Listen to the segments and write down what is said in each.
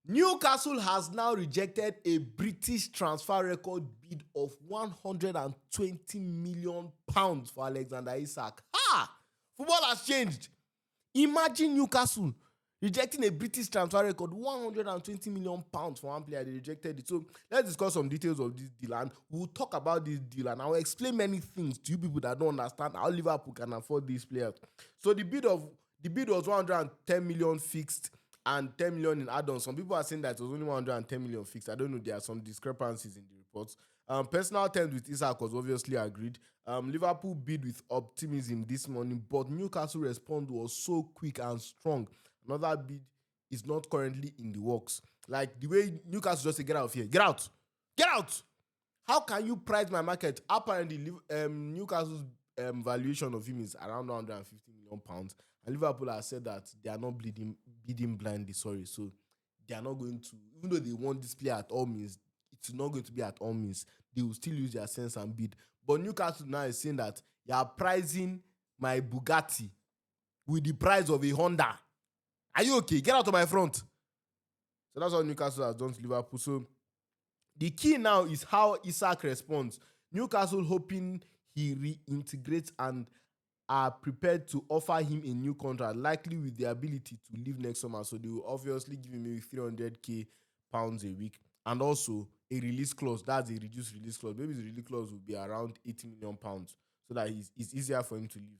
Newcastle has now rejected a British transfer record bid of £120 million for Alexander Isak. Ha! Football has changed. Imagine Newcastle rejecting a British transfer record, £120 million for one player. They rejected it. So let's discuss some details of this deal, and we'll talk about this deal, and I'll explain many things to you people that don't understand how Liverpool can afford these players. So the bid was 110 million fixed and 10 million in add-ons. Some people are saying that it was only 110 million fixed. I don't know. There are some discrepancies in the reports. Personal terms with Isak was obviously agreed. Liverpool bid with optimism this morning, but Newcastle response was so quick and strong. Another bid is not currently in the works. Like the way Newcastle just say, get out of here, get out, get out. How can you price my market? Apparently, Newcastle's valuation of him is around 150 million pounds, and Liverpool has said that they are not bidding blindly. Sorry, so they are not going to, even though they want this player at all means, it's not going to be at all means. They will still use their sense and bid. But Newcastle now is saying that you are pricing my Bugatti with the price of a Honda. Are you okay? Get out of my front. So that's what Newcastle has done to Liverpool. So the key now is how Isak responds. Newcastle hoping he reintegrates and are prepared to offer him a new contract, likely with the ability to leave next summer. So they will obviously give him maybe 300k pounds a week, and also a release clause. That's a reduced release clause. Maybe the release clause will be around 80 million pounds, so that it's easier for him to leave.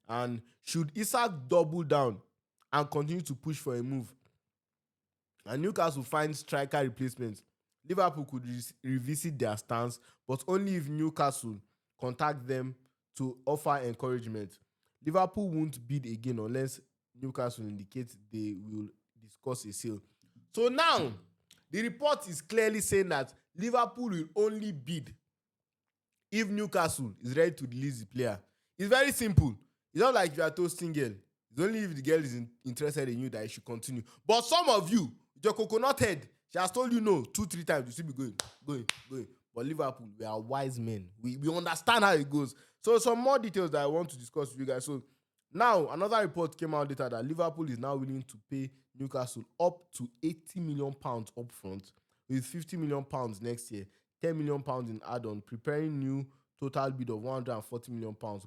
And should Isak double down and continue to push for a move, and Newcastle find striker replacements, Liverpool could revisit their stance, but only if Newcastle contact them to offer encouragement. Liverpool won't bid again unless Newcastle indicates they will discuss a sale. So now, the report is clearly saying that Liverpool will only bid if Newcastle is ready to release the player. It's very simple. It's not like you are toasting girl. It's only if the girl is interested in you that you should continue. But some of you, your coconut head, she has told you no 2-3 times. You still be going. But Liverpool, we are wise men. We understand how it goes. So some more details that I want to discuss with you guys. So now another report came out later that Liverpool is now willing to pay Newcastle up to 80 million pounds up front, with 50 million pounds next year, 10 million pounds in add-on, preparing new total bid of 140 million pounds.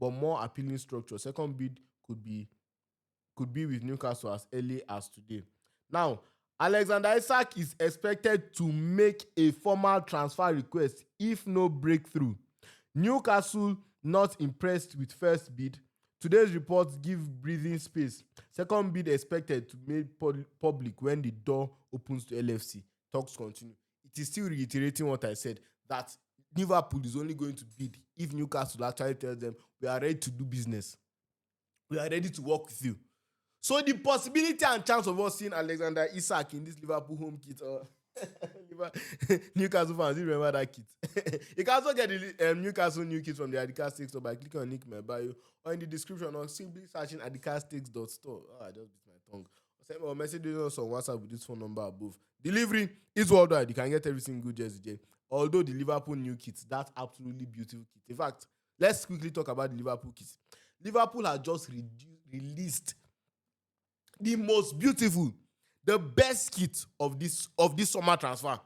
But more appealing structure. Second bid could be with Newcastle as early as today. Now, Alexander Isak is expected to make a formal transfer request if no breakthrough. Newcastle not impressed with first bid. Today's reports give breathing space. Second bid expected to be made public when the door opens to LFC. Talks continue. It is still reiterating what I said, that Liverpool is only going to bid if Newcastle actually tells them, we are ready to do business. We are ready to work with you. So the possibility and chance of us seeing Alexander Isak in this Liverpool home kit, Newcastle fans, you remember that kit? You can also get the Newcastle new kit from the Adicastakes store by clicking on link in my bio or in the description, or simply searching adicastakes.store. I just bit my tongue. Send me a message us on WhatsApp with this phone number above. Delivery is worldwide. You can get every single jersey there. Although the Liverpool new kit, that's absolutely beautiful kit. In fact, let's quickly talk about the Liverpool kit. Liverpool has just released the most beautiful, the best kit of this summer transfer.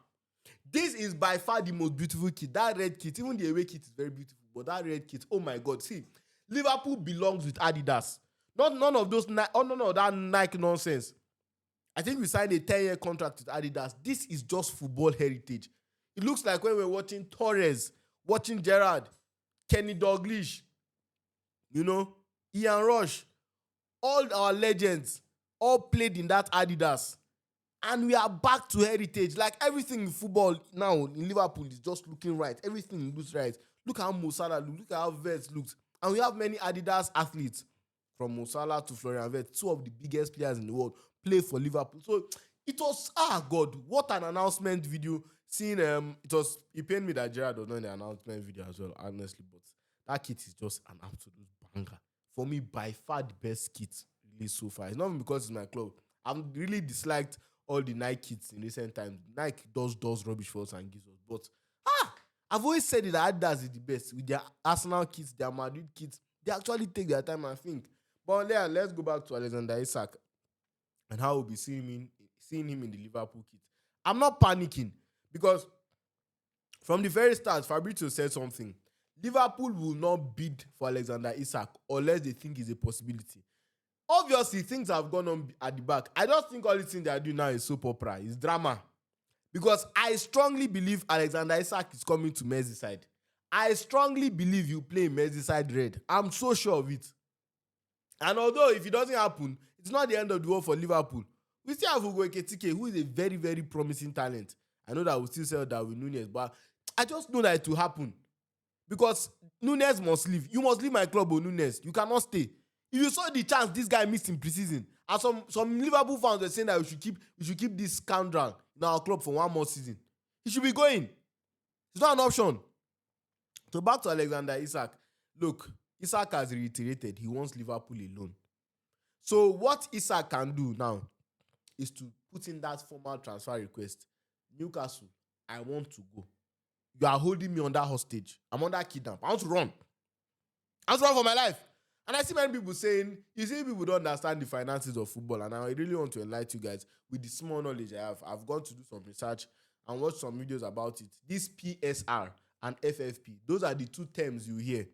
This is by far the most beautiful kit. That red kit, even the away kit is very beautiful, but that red kit, oh my God. See, Liverpool belongs with Adidas. None of that Nike nonsense. I think we signed a 10-year contract with Adidas. This is just football heritage. It looks like when we're watching Torres, watching Gerrard, Kenny Dalglish, Ian Rush, all our legends, all played in that Adidas. And we are back to heritage. Like everything in football now in Liverpool is just looking right. Everything looks right. Look how Mo Salah looks. Look how Vets looks. And we have many Adidas athletes, from Mo Salah to Florian Wirtz, two of the biggest players in the world, play for Liverpool. So it was, God, what an announcement video. Seeing it pained me that Gerrard was not in the announcement video as well, honestly. But that kit is just an absolute banger. For me, by far the best kit released so far. It's not because it's my club. I've really disliked all the Nike kits in recent times. Nike does rubbish for us and gives us. But I've always said that Adidas is the best. With their Arsenal kits, their Madrid kits, they actually take their time, I think. But yeah, let's go back to Alexander Isak and how we'll be seeing seeing him in the Liverpool kit. I'm not panicking because from the very start, Fabrizio said something. Liverpool will not bid for Alexander Isak unless they think it's a possibility. Obviously, things have gone on at the back. I just think all the thing they are doing now is soap opera. It's drama. Because I strongly believe Alexander Isak is coming to Merseyside. I strongly believe you play in Merseyside red. I'm so sure of it. And although if it doesn't happen, it's not the end of the world for Liverpool. We still have Ugo Ekitike, who is a very, very promising talent. I know that we'll still sell that with Nunez, but I just know that it will happen. Because Nunez must leave. You must leave my club, Nunez. You cannot stay. If you saw the chance this guy missed in preseason, and some Liverpool fans were saying that we should keep this scoundrel in our club for one more season. He should be going. It's not an option. So back to Alexander Isak. Look, Isak has reiterated he wants Liverpool alone. So what Isak can do now is to put in that formal transfer request. Newcastle, I want to go. You are holding me under hostage. I'm under kidnap. I want to run. I want to run for my life. And I see many people saying, you see, people don't understand the finances of football. And I really want to enlighten you guys with the small knowledge I have. I've gone to do some research and watch some videos about it. This PSR and FFP, those are the two terms you hear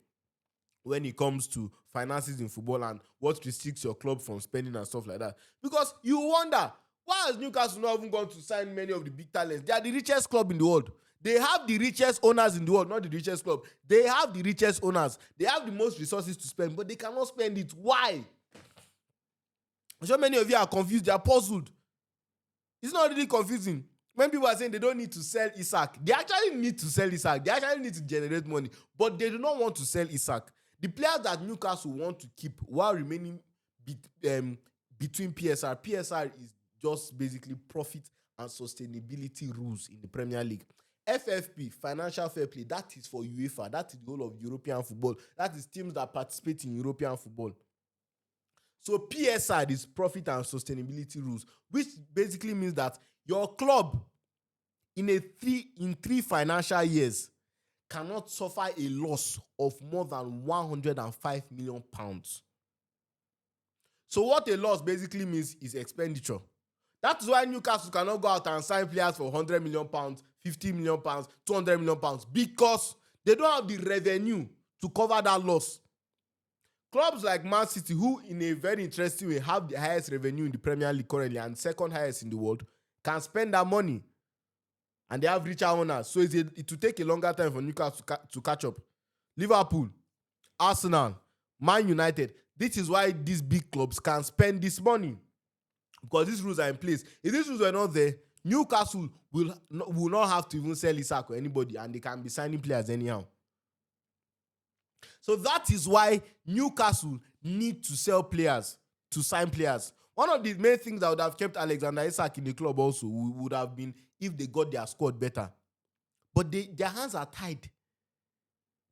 when it comes to finances in football and what restricts your club from spending and stuff like that. Because you wonder, why has Newcastle not even gone to sign many of the big talents? They are the richest club in the world. They have the richest owners in the world, not the richest club. They have the richest owners. They have the most resources to spend, but they cannot spend it. Why? I'm sure many of you are confused. They are puzzled. It's not really confusing. When people are saying they don't need to sell Isak, they actually need to sell Isak. They actually need to generate money, but they do not want to sell Isak. The players that Newcastle want to keep while remaining between PSR. PSR is just basically profit and sustainability rules in the Premier League. FFP, financial fair play, that is for UEFA. That is the whole of European football. That is teams that participate in European football. So PSR is profit and sustainability rules, which basically means that your club in three financial years cannot suffer a loss of more than £105 million. So what a loss basically means is expenditure. That is why Newcastle cannot go out and sign players for £100 million, £50 million, £200 million, because they don't have the revenue to cover that loss. Clubs like Man City, who in a very interesting way have the highest revenue in the Premier League currently and second highest in the world, can spend that money. And they have richer owners. So it will take a longer time for Newcastle to catch up. Liverpool, Arsenal, Man United. This is why these big clubs can spend this money. Because these rules are in place. If these rules were not there, Newcastle will not have to even sell Isak or anybody, and they can be signing players anyhow. So that is why Newcastle need to sell players, to sign players. One of the main things that would have kept Alexander Isak in the club also would have been if they got their squad better. But their hands are tied.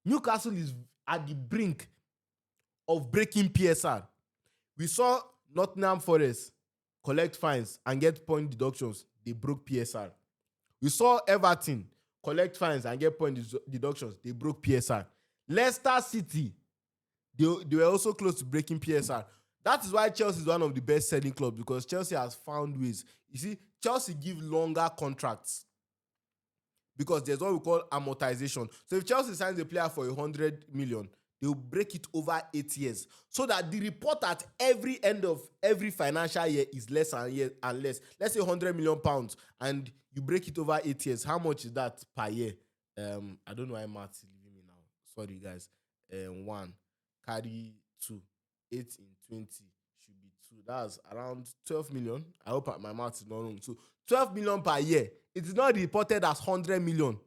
Newcastle is at the brink of breaking PSR. We saw Nottingham Forest collect fines and get point deductions. They broke PSR. We saw Everton collect fines and get point deductions. They broke PSR. Leicester City, they were also close to breaking PSR. That is why Chelsea is one of the best selling clubs, because Chelsea has found ways. You see, Chelsea give longer contracts because there's what we call amortization. So if Chelsea signs a player for 100 million, they will break it over 8 years, so that the report at every end of every financial year is less and less. Let's say £100 million, and you break it over 8 years. How much is that per year? I don't know why maths is leaving me now. Sorry, guys. 1 carry 2, 8 in 20 should be 2. That's around 12 million. I hope my maths is not wrong. So 12 million per year. It is not reported as 100 million.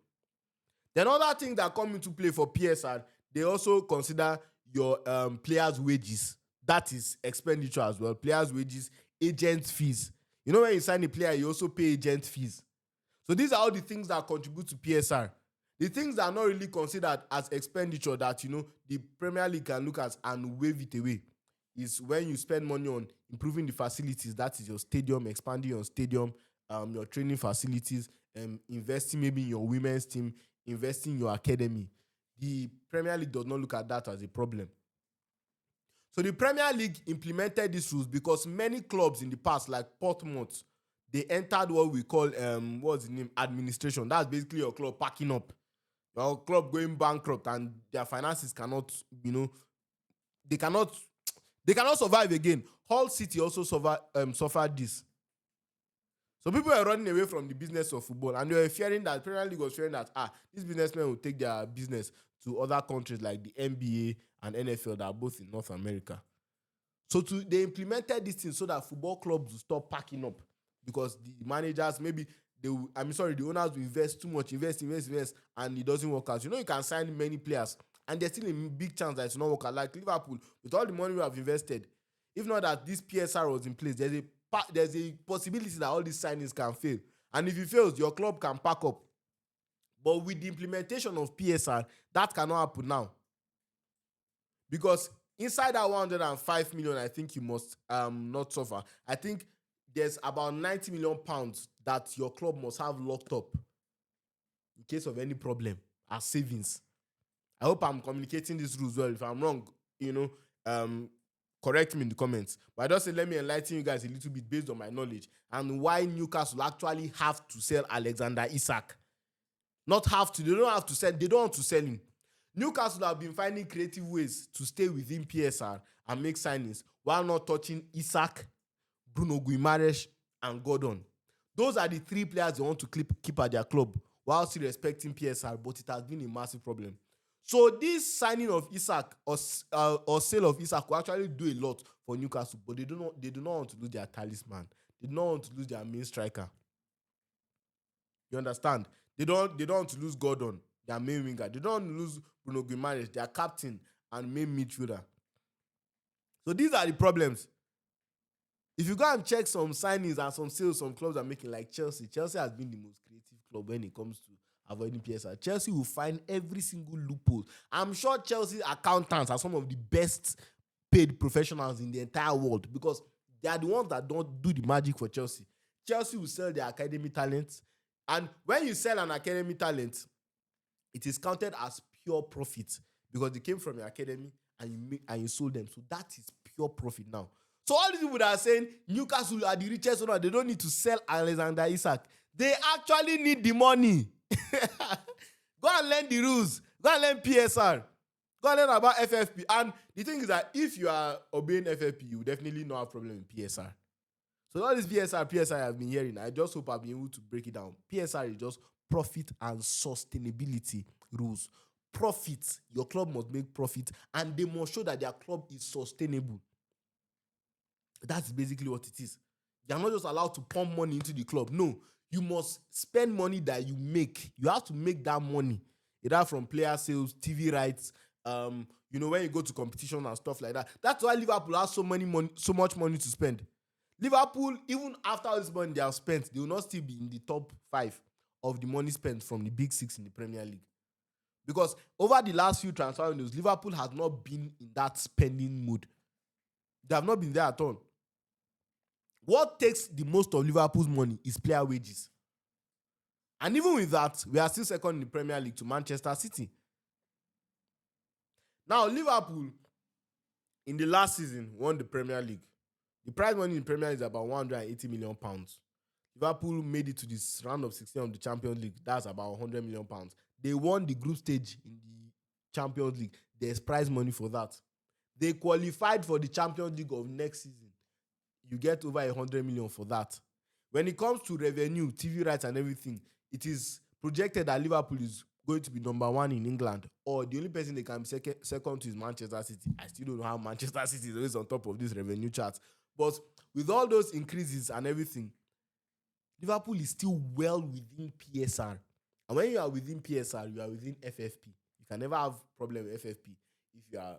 Then other things that come into play for PSR, they also consider your players' wages. That is expenditure as well. Players' wages, agent fees. You know, when you sign a player, you also pay agent fees. So these are all the things that contribute to PSR. The things that are not really considered as expenditure that, you know, the Premier League can look at and wave it away is when you spend money on improving the facilities. That is your stadium, expanding your stadium, your training facilities, investing maybe in your women's team, investing in your academy. The Premier League does not look at that as a problem. So the Premier League implemented these rules because many clubs in the past, like Portsmouth, they entered what we call what's the name, administration. That's basically your club packing up, your club going bankrupt, and their finances cannot, they cannot they cannot survive again. Hull City also suffered this. So people were running away from the business of football, and they were fearing that Premier League was fearing that these businessmen will take their business to other countries like the NBA and NFL that are both in North America. So they implemented this thing so that football clubs will stop packing up, because the managers, maybe the owners will invest too much, invest, and it doesn't work out. You can sign many players, and there's still a big chance that it's not work out. Like Liverpool, with all the money we have invested, if not that this PSR was in place, there's a possibility that all these signings can fail. And if it fails, your club can pack up. But with the implementation of PSR, that cannot happen now. Because inside that 105 million, I think you must not suffer. I think there's about 90 million pounds that your club must have locked up in case of any problem as savings. I hope I'm communicating these rules well. If I'm wrong, correct me in the comments. But I just say, let me enlighten you guys a little bit based on my knowledge and why Newcastle actually have to sell Alexander Isak. Not have to, they don't have to sell, they don't want to sell him. Newcastle have been finding creative ways to stay within PSR and make signings while not touching Isak, Bruno Guimaraes, and Gordon. Those are the three players they want to keep at their club while still respecting PSR, but it has been a massive problem. So this signing of Isak or sale of Isak will actually do a lot for Newcastle, but they do not want to lose their talisman. They do not want to lose their main striker. You understand? They don't want to lose Gordon, their main winger. They don't want to lose Bruno Guimaraes, their captain and main midfielder. So these are the problems. If you go and check some signings and some sales some clubs are making, like Chelsea has been the most creative club when it comes to avoiding PSR. Chelsea will find every single loophole. I'm sure Chelsea accountants are some of the best paid professionals in the entire world, because they are the ones that don't do the magic for Chelsea. Chelsea will sell their academy talents, and when you sell an academy talent, it is counted as pure profit because they came from your academy and you sold them. So that is pure profit now. So all these people that are saying Newcastle are the richest owner, they don't need to sell Alexander Isak. They actually need the money. Go and learn the rules. Go and learn PSR. Go and learn about FFP. And the thing is that if you are obeying FFP, you definitely not have a problem with PSR. So all this PSR I've been hearing, I just hope I'll be able to break it down. PSR is just profit and sustainability rules. Profit. Your club must make profit, and they must show that their club is sustainable. That's basically what it is. You're not just allowed to pump money into the club. No, you must spend money that you make. You have to make that money, either from player sales, TV rights, when you go to competition and stuff like that. That's why Liverpool has so much money to spend. Liverpool, even after all this money they have spent, they will not still be in the top 5 of the money spent from the big 6 in the Premier League. Because over the last few transfer windows, Liverpool has not been in that spending mood. They have not been there at all. What takes the most of Liverpool's money is player wages. And even with that, we are still second in the Premier League to Manchester City. Now, Liverpool, in the last season, won the Premier League. The prize money in the Premier League is about £180 million. Liverpool made it to this round of 16 of the Champions League. That's about £100 million. They won the group stage in the Champions League. There's prize money for that. They qualified for the Champions League of next season. You get over £100 million for that. When it comes to revenue, TV rights and everything, it is projected that Liverpool is going to be number 1 in England, or the only person they can be second to is Manchester City. I still don't know how Manchester City is always on top of this revenue chart. But with all those increases and everything, Liverpool is still well within PSR. And when you are within PSR, you are within FFP. You can never have problem with FFP if you are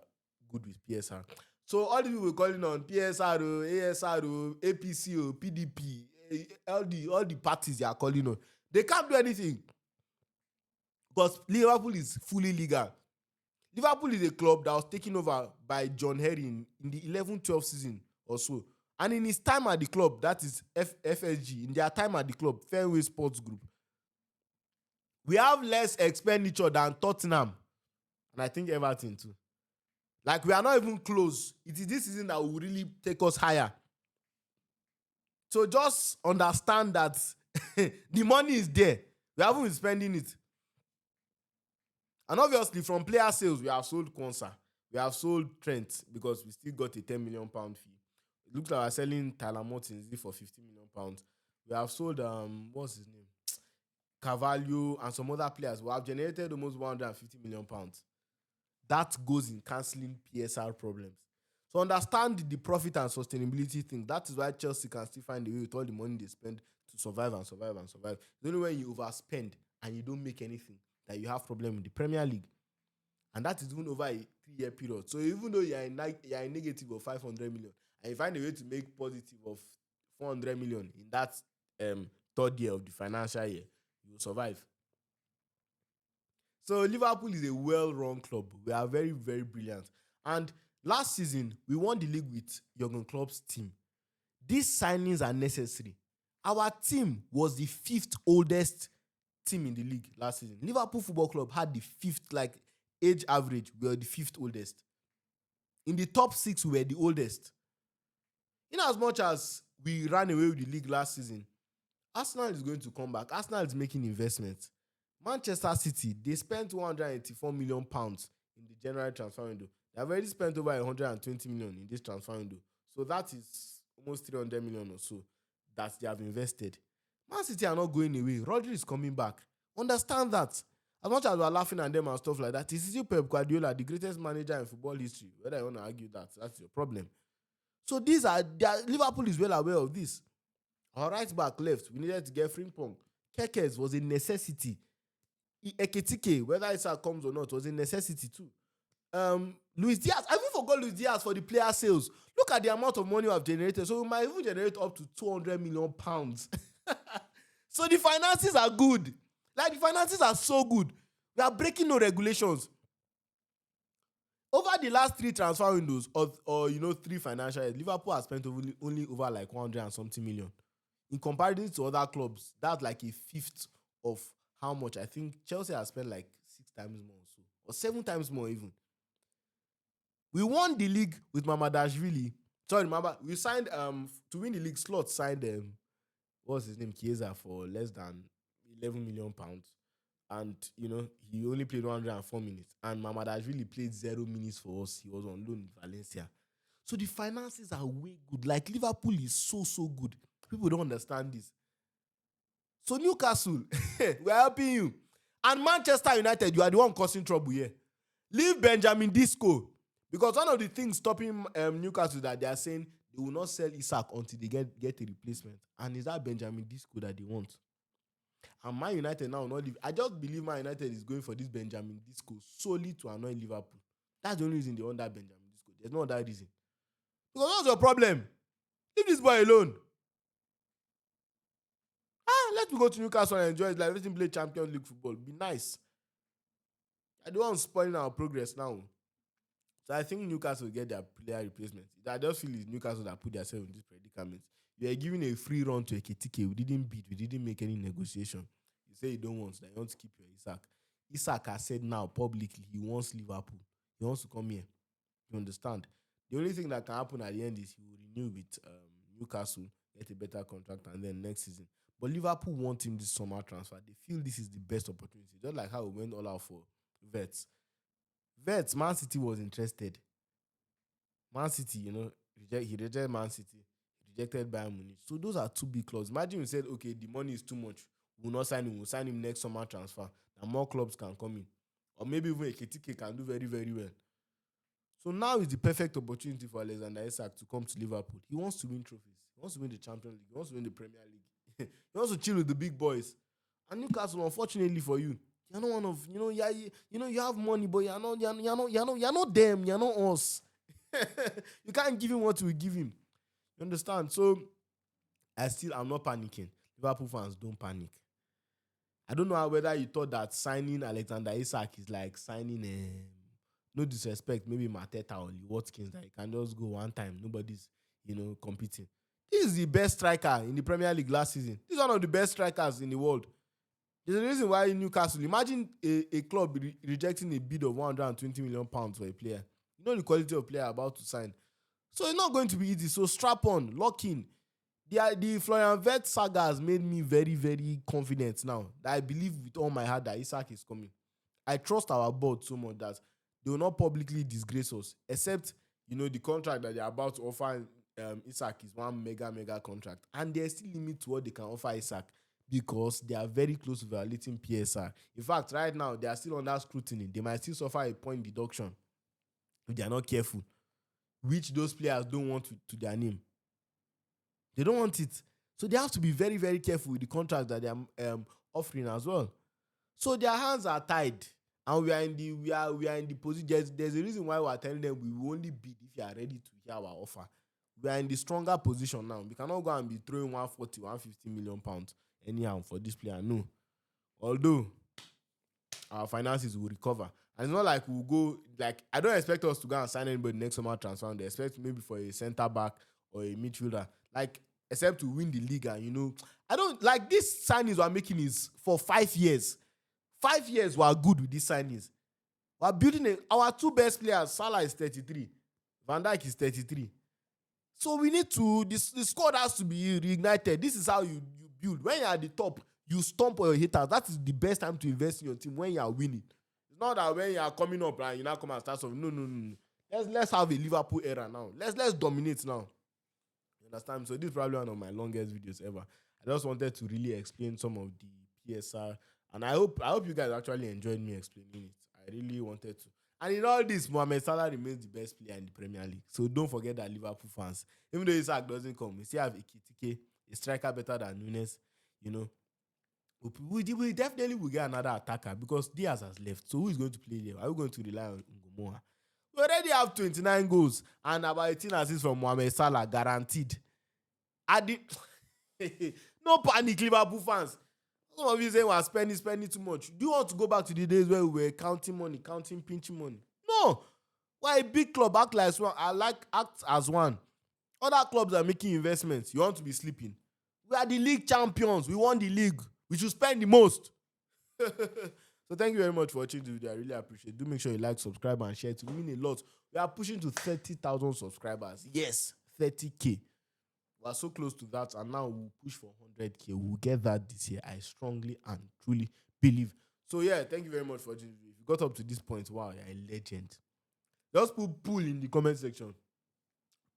good with PSR. So all the people calling on PSR, ASR, APC, PDP, all the parties they are calling on, they can't do anything. Because Liverpool is fully legal. Liverpool is a club that was taken over by John Henry in the 11-12 season or so. And in his time at the club, that is FSG, in their time at the club, Fairway Sports Group, we have less expenditure than Tottenham. And I think Everton too. Like, we are not even close. It is this season that will really take us higher. So just understand that the money is there. We haven't been spending it. And obviously, from player sales, we have sold Konsa. We have sold Trent because we still got a £10 million fee. It looks like we're selling Tyler Martins for £50 million. We have sold what's his name? Carvalho and some other players. We have generated almost £150 million. That goes in cancelling PSR problems. So understand the profit and sustainability thing. That is why Chelsea can still find a way with all the money they spend to survive and survive and survive. It's only when you overspend and you don't make anything that you have problem with the Premier League. And that is even over a 3-year period. So even though you're in negative of 500 million and you find a way to make positive of 400 million in that third year of the financial year, you will survive. So Liverpool is a well-run club. We are very, very brilliant. And last season, we won the league with Jurgen Klopp's team. These signings are necessary. Our team was the 5th oldest team in the league last season. Liverpool Football Club had the 5th, age average. We were the 5th oldest. In the top 6, we were the oldest. In as much as we ran away with the league last season, Arsenal is going to come back. Arsenal is making investments. Manchester City, they spent £184 million in the January transfer window. They have already spent over 120 million in this transfer window. So that is almost 300 million or so that they have invested. Man City are not going away. Rodri is coming back. Understand that. As much as we are laughing at them and stuff like that, it's still Pep Guardiola, the greatest manager in football history. Whether you want to argue that, that's your problem. So Liverpool is well aware of this. Our right back left. We needed to get Frimpong. Kekes was a necessity. Ekitike, whether Isak comes or not, was a necessity too. Luis Diaz, I even forgot Luis Diaz for the player sales. Look at the amount of money we have generated. So we might even generate up to £200 million. So the finances are good. The finances are so good. We are breaking no regulations. Over the last 3 transfer windows or 3 financial years, Liverpool has spent only over 100 and something million. In comparison to other clubs, that's like a 5th of how much. I think Chelsea has spent 6 times more or 7 times more even. We won the league with Mamadashvili. Sorry, remember, we signed to win the league. Slot signed what's his name, Chiesa, for less than £11 million. And he only played 104 minutes. And Mamadashvili played 0 minutes for us. He was on loan in Valencia. So the finances are way good. Liverpool is so good. People don't understand this. So Newcastle, we're helping you. And Manchester United, you are the one causing trouble here. Leave Benjamin Disco. Because one of the things stopping Newcastle is that they are saying they will not sell Isak until they get a replacement. And is that Benjamin Disco that they want? And Man United now will not leave. I just believe Man United is going for this Benjamin Disco solely to annoy Liverpool. That's the only reason they want that Benjamin Disco. There's no other reason. Because what's your problem? Leave this boy alone. Let me go to Newcastle and enjoy it. Let him play Champions League football. Be nice. I don't want spoiling our progress now. So I think Newcastle will get their player replacement. I just feel it's Newcastle that put themselves in this predicament. You are giving a free run to Ekitike. We didn't bid. We didn't make any negotiation. You say you don't want that. You want to keep your Isak. Isak has said now publicly he wants Liverpool. He wants to come here. You understand? The only thing that can happen at the end is he will renew with Newcastle, get a better contract, and then next season. But Liverpool want him this summer transfer. They feel this is the best opportunity. Just like how we went all out for Vets. Man City was interested. Man City, he rejected Man City. He rejected Bayern Munich. So those are 2 big clubs. Imagine we said, okay, the money is too much. We'll not sign him. We'll sign him next summer transfer. And more clubs can come in. Or maybe even Ekitike can do very, very well. So now is the perfect opportunity for Alexander Isak to come to Liverpool. He wants to win trophies. He wants to win the Champions League. He wants to win the Premier League. He wants to chill with the big boys. And Newcastle, unfortunately for you, you're not one of, you have money, but you're not them, you're not us. You can't give him what we give him. You understand? So I'm not panicking. Liverpool fans, don't panic. I don't know whether you thought that signing Alexander Isak is like signing no disrespect, maybe Mateta or Lee Watkins, that you can just go one time. Nobody's, competing. This is the best striker in the Premier League last season. This is one of the best strikers in the world. There's a reason why Newcastle, imagine a club rejecting a bid of £120 million for a player. You know the quality of player about to sign. So it's not going to be easy. So strap on, lock in. The Florian Wirtz saga has made me very, very confident now that I believe with all my heart that Isak is coming. I trust our board so much that they will not publicly disgrace us, except the contract that they're about to offer Isak is one mega contract, and there's still limit to what they can offer Isak because they are very close to violating PSR. In fact, right now they are still under scrutiny. They might still suffer a point deduction if they are not careful, which those players don't want to their name. They don't want it, so they have to be very, very careful with the contract that they are offering as well. So their hands are tied, and we are in the position. There's a reason why we are telling them we will only bid if you are ready to hear our offer. We are in the stronger position now. We cannot go and be throwing 140, 150 million pounds anyhow for this player. No. Although our finances will recover. And it's not like we'll go, like, I don't expect us to go and sign anybody next summer transfer. They expect maybe for a centre back or a midfielder. Like, except to win the league. And, I don't, like, these signings we're making is for 5 years. 5 years we are good with these signings. We're building our two best players. Salah is 33. Van Dijk is 33. So we need to, the squad has to be reignited. This is how you build. When you're at the top, you stomp on your haters. That is the best time to invest in your team, when you are winning. It's not that when you are coming up and you now come and start something. No. Let's have a Liverpool era now. Let's dominate now. You understand? So this is probably one of my longest videos ever. I just wanted to really explain some of the PSR. And I hope you guys actually enjoyed me explaining it. I really wanted to. And in all this, Mohamed Salah remains the best player in the Premier League. So don't forget that, Liverpool fans. Even though Isak doesn't come, we still have Ekitike, a striker better than Nunes. We definitely will get another attacker because Diaz has left. So who is going to play there? Are we going to rely on Ngomoa? We already have 29 goals and about 18 assists from Mohamed Salah, guaranteed. No panic, Liverpool fans. Some of you say we're spending too much. Do you want to go back to the days where we were counting money, pinching money? No. We're a big club, act as one. Other clubs are making investments. You want to be sleeping. We are the league champions. We won the league. We should spend the most. So thank you very much for watching the video. I really appreciate it. Do make sure you like, subscribe, and share it. We mean a lot. We are pushing to 30,000 subscribers. Yes, 30K. We are so close to that, and now we'll push for 100K. We'll get that this year. I strongly and truly believe. So yeah, thank you very much for watching the video. If you got up to this point, wow, you're a legend. Just put pool in the comment section.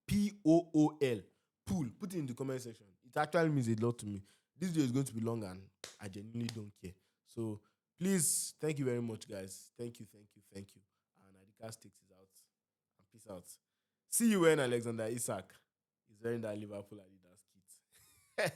POOL. Pool. Put it in the comment section. It actually means a lot to me. This video is going to be long, and I genuinely don't care. So please, thank you very much, guys. Thank you. And Adika Sticks is out. And peace out. See you when Alexander Isak is wearing that Liverpool Adidas kit.